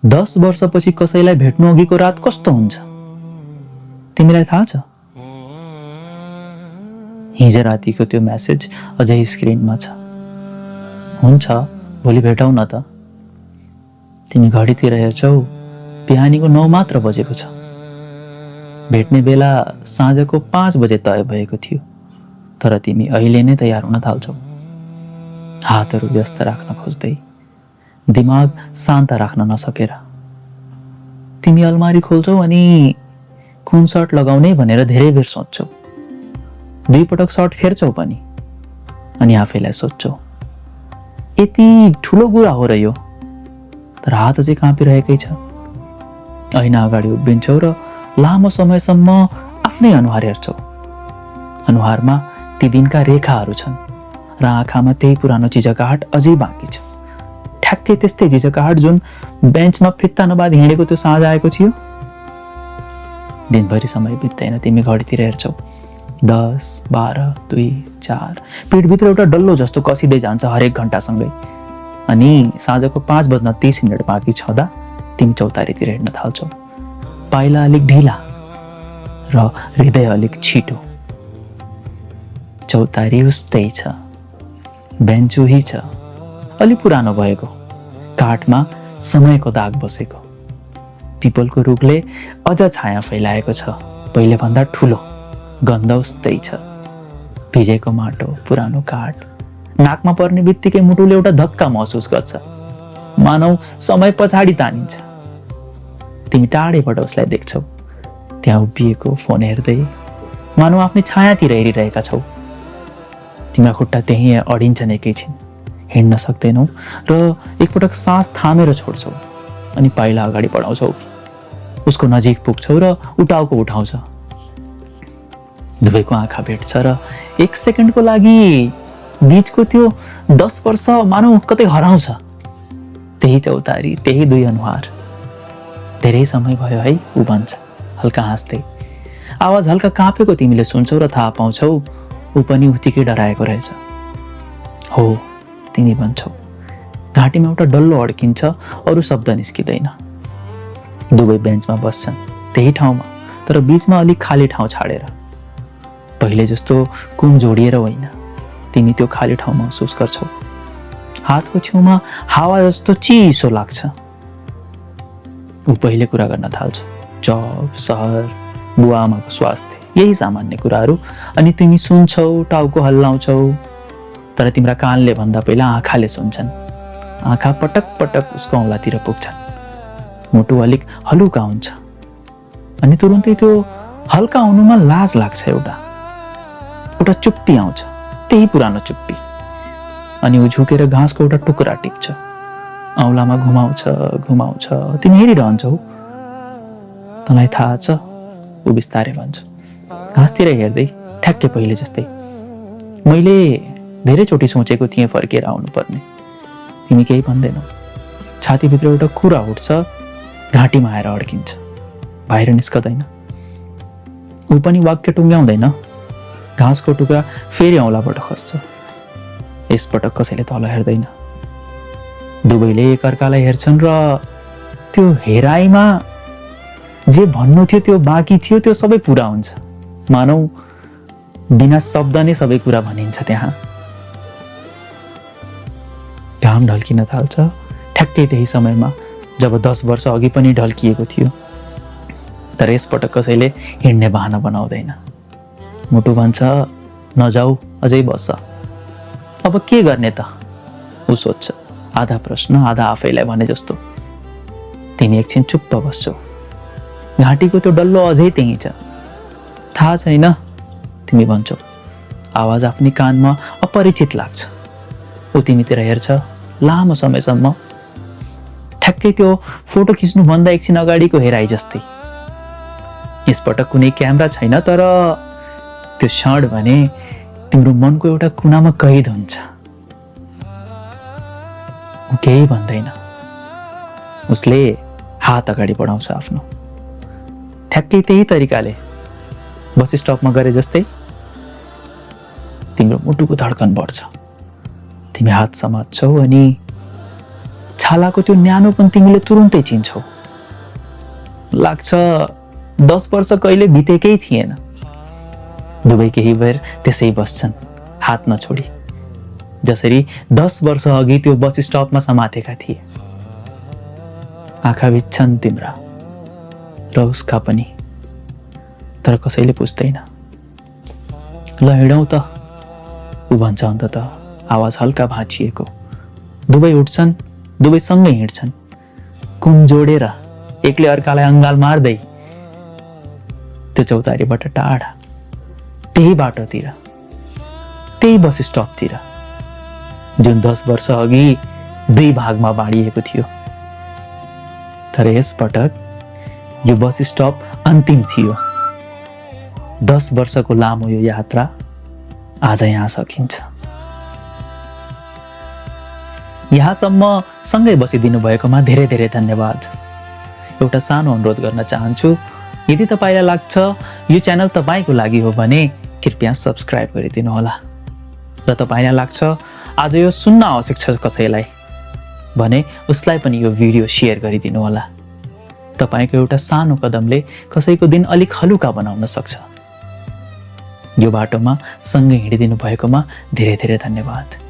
10 वर्षपछि कसैलाई भेट्नु अघिको रात कस्तो हुन्छ तिमीलाई थाहा छ? हिजो रातिको त्यो मेसेज अझै स्क्रिनमा छ। हुन्छ, भोलि भेटौँ न त। तिमी घडीतिर हेर्छौ, बिहानीको 9 मात्र बजेको छ। भेट्ने बेला साँझको 5 बजे तय भएको थियो, तर तिमी अहिले नै तयार हुन थाल्छौ। हातहरू व्यस्त राख्न खोज्दै, दिमाग शान्त राख्न नसकेर। तिमी अलमारी खोल्छौ अनि कुन सर्ट लगाउने भनेर धेरै बेर सोच्छौ। 2 पटक सर्ट फेर्छौ पनि अनि आफैलाई सोध्छौ, यति ठुलो कुरा हो र यो? तर हात अझै काँपिरहेकै छ। ऐना अगाडि उभिन्छौ र लामो समयसम्म आफ्नै अनुहार हेर्छौ। अनुहारमा ती दिनका रेखाहरू छन् र आँखामा त्यही पुरानो चिजकाहट अझै बाँकी छ। ठ्याक्कै त्यस्तै चिजकाहट जुन बेन्चमा फित्ता नबाद हिँडेको त्यो साँझ आएको थियो। दिनभरि समय बित्दैन, तिमी घडीतिर हेर्छौ। 10, 12, 2, 4 पिठभित्र एउटा डल्लो जस्तो कसिँदै जान्छ हरेक घन्टासँगै। अनि साँझको 5 बज्न 30 मिनट बाँकी छँदा तिमी चौतारीतिर हिँड्न थाल्छौ। पाइला अलिक ढिला र हृदय अलिक छिटो। चौतारी उस्तै छ, बेन्च उही छ, अलि पुरानो भएको, काठमा समयको दाग बसेको। पिपलको रुखले अझ छाया फैलाएको छ, पहिले भन्दा ठुलो। गन्ध उस्तै छ, भिजेको माटो, पुरानो काठ। नाकमा पर्ने बित्तिकै मुटुले एउटा धक्का महसुस गर्छ, मानौ समय पछाडि तानिन्छ। तिमी टाढैबाट उसलाई देख्छौ, त्यहाँ उभिएको, फोन हेर्दै, मानौ आफ्नै छायातिर हेरिरहेका छौ। तिम्रो खुट्टा त्यहीँ अडिन्छन् एकैछिन, हिँड्न सक्दैनौ र एकपटक सास थामेर छोड्छौ अनि पाइला अगाडि बढाउँछौ। उसको नजिक पुग्छौ र उटाउको उठाउँछ। दुवैको आँखा भेट्छ र 1 सेकेन्डको लागि बीचको त्यो 10 वर्ष मानौ कतै हराउँछ। त्यही चौतारी, त्यही 2 अनुहार। धेरै समय भयो है, ऊ भन्छ हल्का हाँस्दै। आवाज हल्का काँपेको तिमीले सुन्छौ र थाहा पाउँछौ ऊ पनि उत्तिकै डराएको रहेछ। हो, तिमी भन्छौ। घाँटीमा एउटा डल्लो अड्किन्छ, अरू शब्द निस्किँदैन। दुवै बेन्चमा बस्छन्, त्यही ठाउँमा, तर बीचमा अलिक खाली ठाउँ छाडेर। पहिले जस्तो कुम जोडिएर होइन, तिमी त्यो खाली ठाउँ महसुस गर्छौ। हातको छेउमा हावा जस्तो चिसो लाग्छ। ऊ पहिले कुरा गर्न थाल्छ, जब, सहर, बुवा आमाको स्वास्थ्य, यही सामान्य कुराहरू। अनि तिमी सुन्छौ, टाउको हल्लाउँछौ, तर तिम्रा कानले भन्दा पहिला आँखाले सुन्छन्। आँखा पटक पटक उसको औँलातिर पुग्छन्। मुटु अलिक हलुका हुन्छ अनि तुरुन्तै त्यो हल्का हुनुमा लाज लाग्छ। एउटा चुप्पी आउँछ, त्यही पुरानो चुप्पी। अनि ऊ झुकेर घाँसको एउटा टुक्रा टिप्छ, औँलामा घुमाउँछ घुमाउँछ। तिमी हेरिरहन्छौ। तँलाई थाहा छ, ऊ बिस्तारै भन्छ, घाँसतिर हेर्दै, ठ्याक्कै पहिले जस्तै। मैले धेरैचोटि सोचेको थिएँ फर्केर आउनुपर्ने। तिमी केही भन्दैनौ। छातीभित्र एउटा कुरा उठ्छ, घाँटीमा आएर अड्किन्छ, बाहिर निस्कदैन। ऊ पनि वाक्य टुङ्ग्याउँदैन। घाँसको टुक्रा फेरि औँलाबाट खस्छ। यसपटक कसैले तल हेर्दैन। दुवैले एकअर्कालाई हेर्छन् र त्यो हेराइमा जे भन्नु थियो त्यो बाँकी थियो, त्यो सबै पुरा हुन्छ। मानौ बिना शब्द नै सबै कुरा भनिन्छ त्यहाँ। घाम ढल्किन थाल्छ, ठ्याक्कै त्यही समयमा जब 10 वर्ष अघि पनि ढल्किएको थियो। तर यसपटक कसैले हिँड्ने बहाना बनाउँदैन। मुटु भन्छ, नजाऊ, अझै बस। अब के गर्ने त? ऊ सोध्छ, आधा प्रश्न आधा आफैलाई भने जस्तो। तिमी एकछिन चुप्प बस्छौ। घाँटीको त्यो डल्लो अझै त्यही छ। थाहा छैन, तिमी भन्छौ। आवाज आफ्नै कानमा अपरिचित लाग्छ। ऊ तिमीतिर हेर्छ लामो समयसम्म, ठ्याक्कै त्यो फोटो खिच्नुभन्दा एकछिन अगाडिको हेराइ जस्तै। यसपटक कुनै क्यामेरा छैन, तर त्यो क्षण भने तिम्रो मनको एउटा कुनामा कैद हुन्छ। ऊ केही भन्दैन। उसले हात अगाडि बढाउँछ आफ्नो, ठ्याक्कै त्यही तरिकाले बस स्टपमा गरे जस्तै। तिम्रो मुटुको धड्कन बढ्छ। तिमी हात समात्छौ अनि छालाको त्यो न्यानोपन तिमीले तुरुन्तै चिन्छौ। लाग्छ 10 वर्ष कहिले बितेकै थिएन। दुवै केही बेर त्यसै बस्छन् हात नछोडी, जसरी 10 वर्ष अघि त्यो बस स्टपमा समातेका थिए। आँखा भिज्छन् तिम्रा र उसका पनि, तर कसैले पुछ्दैन। ल हिँडौँ त, ऊ भन्छ अन्ततः, आवाज हल्का भाँचिएको। दुवै उठ्छन्, दुवै सँगै हिँड्छन्, कुम जोडेर, एकले अर्कालाई अङ्गाल मार्दै। त्यो चौतारीबाट टाढा, त्यही बाटोतिर, त्यही बस स्टपतिर, जुन 10 वर्ष अघि 2 भागमा बाँडिएको थियो। तर यसपटक यो बस स्टप अन्तिम थियो। 10 वर्षको लामो यो यात्रा आज यहाँ सकिन्छ। यहाँसम्म सँगै बसिदिनु भएकोमा धेरै धेरै धन्यवाद। एउटा सानो अनुरोध गर्न चाहन्छु, यदि तपाईलाई लाग्छ यो च्यानल तपाईको लागि हो भने कृपया सब्स्क्राइब गरिदिनु होला, र तपाईलाई लाग्छ आज यो सुन्न आवश्यक छ कसैलाई भने उसलाई पनि यो भिडियो शेयर गरिदिनु होला। तपाईको एउटा सानो कदमले कसैको दिन अलिक हलुका बनाउन सक्छ। यो बाटोमा सँगै हिँडिदिनु भएकोमा धेरै धेरै धन्यवाद।